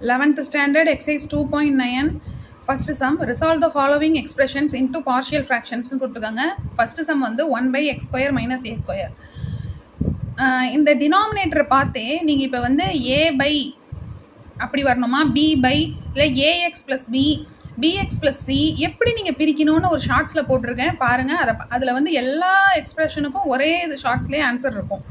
11th standard exercise 2.9 first sum resolve the following expressions into partial fractions கொடுத்துருக்காங்க. first sum வந்து 1 by x square minus a square. இந்த denominator பார்த்தே நீங்கள் இப்போ வந்து a by அப்படி வரணுமா b by இல்லை ax plus b bx plus c எப்படி நீங்கள் பிரிக்கணும்னு ஒரு ஷார்ட்ஸில் போட்டிருக்கேன் பாருங்கள். அதில் வந்து எல்லா எக்ஸ்பிரஷனுக்கும் ஒரே ஷார்ட்ஸ்லேயே ஆன்சர் இருக்கும்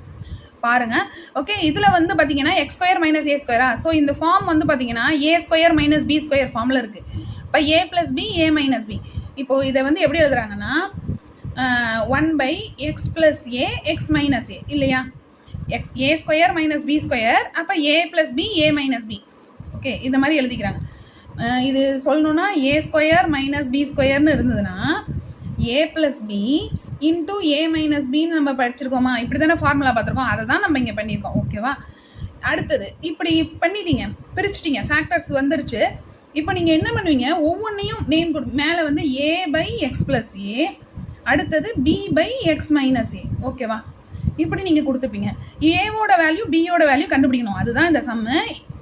பாருங்க. ஓகே, இதில் வந்து பார்த்தீங்கன்னா எக்ஸ் ஸ்கொயர் மைனஸ் ஏ ஸ்கொயரா. ஸோ இந்த ஃபார்ம் வந்து பார்த்தீங்கன்னா A square minus B square ஃபார்மில் இருக்குது. இப்போ A plus B A minus B. இப்போது இதை வந்து எப்படி எழுதுறாங்கன்னா 1 by X plus A X minus A இல்லையா, A square minus B square, அப்போ A plus B A minus B. Okay, இந்த மாதிரி எழுதிக்கிறாங்க. இது சொல்லணுன்னா ஏ ஸ்கொயர் மைனஸ் பி ஸ்கொயர்னு இருந்ததுன்னா ஏ plus B into A minus பின்னு நம்ம படிச்சிருக்கோமா, இப்படி தானே ஃபார்முலா பார்த்துருக்கோம், அதை தான் நம்ம இங்கே பண்ணியிருக்கோம். ஓகேவா, அடுத்தது இப்படி பண்ணிட்டீங்க, பிரிச்சுட்டீங்க, ஃபேக்டர்ஸ் வந்துருச்சு. இப்போ நீங்கள் என்ன பண்ணுவீங்க, ஒவ்வொன்றையும் நேம் மேலே வந்து ஏ பை எக்ஸ் ப்ளஸ் ஏ, அடுத்தது பி பை எக்ஸ் மைனஸ் ஏ. ஓகேவா, இப்படி நீங்கள் கொடுத்துப்பீங்க. ஏவோட வேல்யூ பியோட வேல்யூ கண்டுபிடிக்கணும், அதுதான் இந்த சம்மு.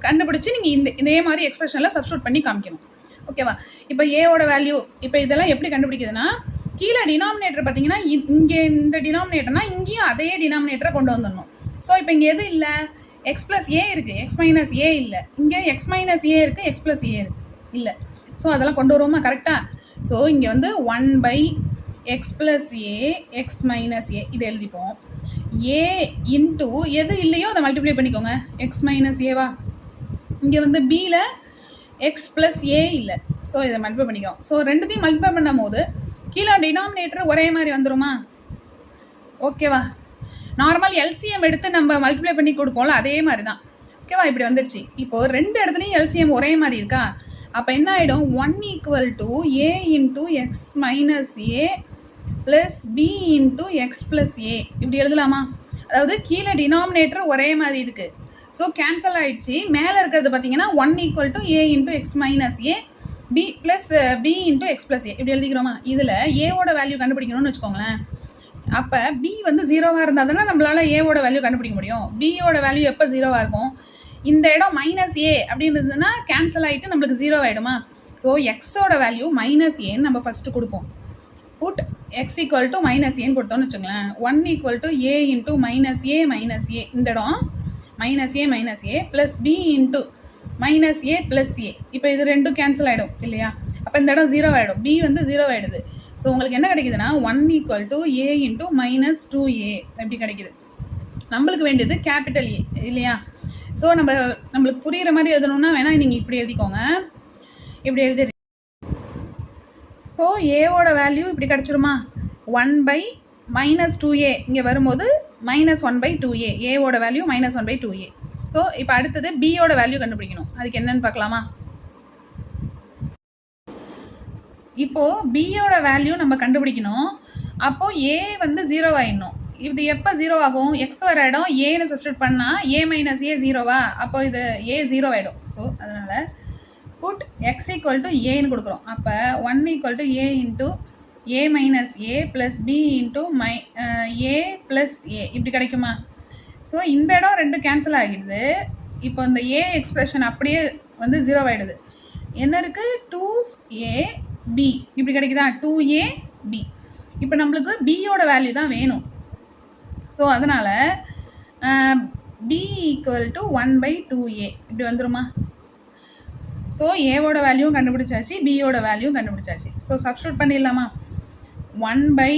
கண்டுபிடிச்சி நீங்கள் இதே மாதிரி எக்ஸ்பிரஷனில் சப்ஸ்டியூட் பண்ணி காமிக்கணும். ஓகேவா, இப்போ ஏவோட வேல்யூ இப்போ இதெல்லாம் எப்படி கண்டுபிடிக்குதுன்னா, கீழே டினாமினேட்டர் பார்த்தீங்கன்னா இங்கே இந்த டினாமினேட்டர்னா இங்கேயும் அதே டினாமினேட்டரை கொண்டு வந்துடணும். ஸோ இப்போ இங்கே எது இல்லை, எக்ஸ் ப்ளஸ் ஏ இருக்குது, எக்ஸ் மைனஸ் ஏ இல்லை. இங்கே எக்ஸ் மைனஸ் ஏ இருக்குது, எக்ஸ் ப்ளஸ் ஏ இல்லை. ஸோ அதெல்லாம் கொண்டு வருவோமா கரெக்டாக. ஸோ இங்கே வந்து 1 by X plus A X minus A இதை எழுதிப்போம். ஏ இன்ட்டு எது இல்லையோ அதை மல்டிப்ளை பண்ணிக்கோங்க, எக்ஸ் மைனஸ் ஏவா. இங்கே வந்து பியில் எக்ஸ் ப்ளஸ் ஏ இல்லை, ஸோ இதை மல்டிப்ளை பண்ணிக்கிறோம். ஸோ ரெண்டுத்தையும் மல்டிப்ளை பண்ணும் போது கீழே டினாமினேட்டர் ஒரே மாதிரி வந்துருமா. ஓகேவா, நார்மல் எல்சிஎம் எடுத்து நம்ம மல்டிப்ளை பண்ணி கொடுப்போம்ல, அதே மாதிரி தான். ஓகேவா, இப்படி வந்துடுச்சு. இப்போது ரெண்டு இடத்துலையும் எல்சிஎம் ஒரே மாதிரி இருக்கா, அப்போ என்ன ஆகிடும், 1 equal to A into X minus A plus B into X plus A இப்படி எழுதலாமா. அதாவது கீழே டினாமினேட்டர் ஒரே மாதிரி இருக்குது, ஸோ கேன்சல் ஆகிடுச்சு. மேலே இருக்கிறது பார்த்தீங்கன்னா 1 equal to A into X minus A B plus B into X plus A இப்படி எழுதிக்கிறோமா. இதில் ஏவோட வேல்யூ கண்டுபிடிக்கணும்னு வச்சுக்கோங்களேன். அப்போ பி வந்து 0வாக இருந்தால் தானே நம்மளால் ஏவோட வேல்யூ கண்டுபிடிக்க முடியும். பியோட வேல்யூ எப்போ 0வாக இருக்கும், இந்த இடம் மைனஸ் ஏ அப்படின்றதுன்னா கேன்சல் ஆகிட்டு நம்மளுக்கு 0 ஆகிடுமா. ஸோ எக்ஸோட வேல்யூ மைனஸ் ஏன்னு நம்ம ஃபஸ்ட்டு கொடுப்போம். Put X equal to minus ஏன்னு கொடுத்தோன்னு வச்சுக்கோங்களேன். 1 equal to A into minus A இந்த இடம் minus A plus B into minus A plus A. இப்போ இது ரெண்டும் கேன்சல் ஆகிடும் இல்லையா, அப்போ இந்த இடம் 0 ஆகிடும், பி வந்து 0 ஆகிடுது. ஸோ உங்களுக்கு என்ன கிடைக்குதுன்னா 1 equal to A into minus 2a எப்படி கிடைக்குது. நம்மளுக்கு வேண்டியது கேபிட்டல் ஏ இல்லையா. ஸோ நம்மளுக்கு புரிகிற மாதிரி எழுதணும்னா வேணால் நீங்கள் இப்படி எழுதிக்கோங்க, இப்படி எழுதி. ஸோ ஏவோட வேல்யூ இப்படி கிடச்சிருமா, 1 பை மைனஸ் 2a, இங்கே வரும்போது மைனஸ் 1 பை 2a, ஏவோட value minus 1 by 2a. So இப்போ அடுத்தது பியோட வேல்யூ கண்டுபிடிக்கணும், அதுக்கு என்னன்னு பார்க்கலாமா. இப்போது பியோட வேல்யூ நம்ம கண்டுபிடிக்கணும். அப்போது ஏ வந்து 0 ஆகிடணும். இது எப்போ 0 ஆகும், எக்ஸ் வர இடம் ஏன்னு சப்ஸ்டியூட் பண்ணால் ஏ மைனஸ் ஏ 0வா, அப்போ இது ஏ 0 ஆகிடும். ஸோ அதனால் புட் எக்ஸ் ஈக்குவல் டு ஏன்னு கொடுக்குறோம். அப்போ 1 equal to A into A minus A plus B into A plus A இப்படி கிடைக்குமா. ஸோ இந்த இடம் ரெண்டு கேன்சல் ஆகிடுது. இப்போ இந்த ஏ எக்ஸ்பிரஷன் அப்படியே வந்து 0 ஆகிடுது. என்ன இருக்குது, 2ab இப்படி கிடைக்குதா, 2ab. இப்போ நம்மளுக்கு பியோட வேல்யூ தான் வேணும். ஸோ அதனால் b equal to 1 by 2a இப்படி வந்துருமா. ஸோ ஏவோட வேல்யூவும் கண்டுபிடிச்சாச்சு, பியோட வேல்யூவும் கண்டுபிடிச்சாச்சு. ஸோ சப்ஸ்டியூட் பண்ணிடலாமா. 1 by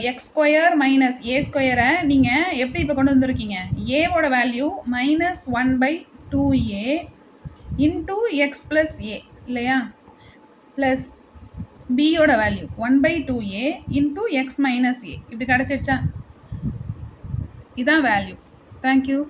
X square minus A ஸ்கொயரை நீங்கள் எப்படி இப்போ கொண்டு வந்திருக்கீங்க, ஏவோட value minus 1 by 2a into X plus A இல்லையா, ப்ளஸ் பியோட value 1 by 2a into X minus A இப்படி கிடச்சிடுச்சா. இதான் வேல்யூ. தேங்க்யூ.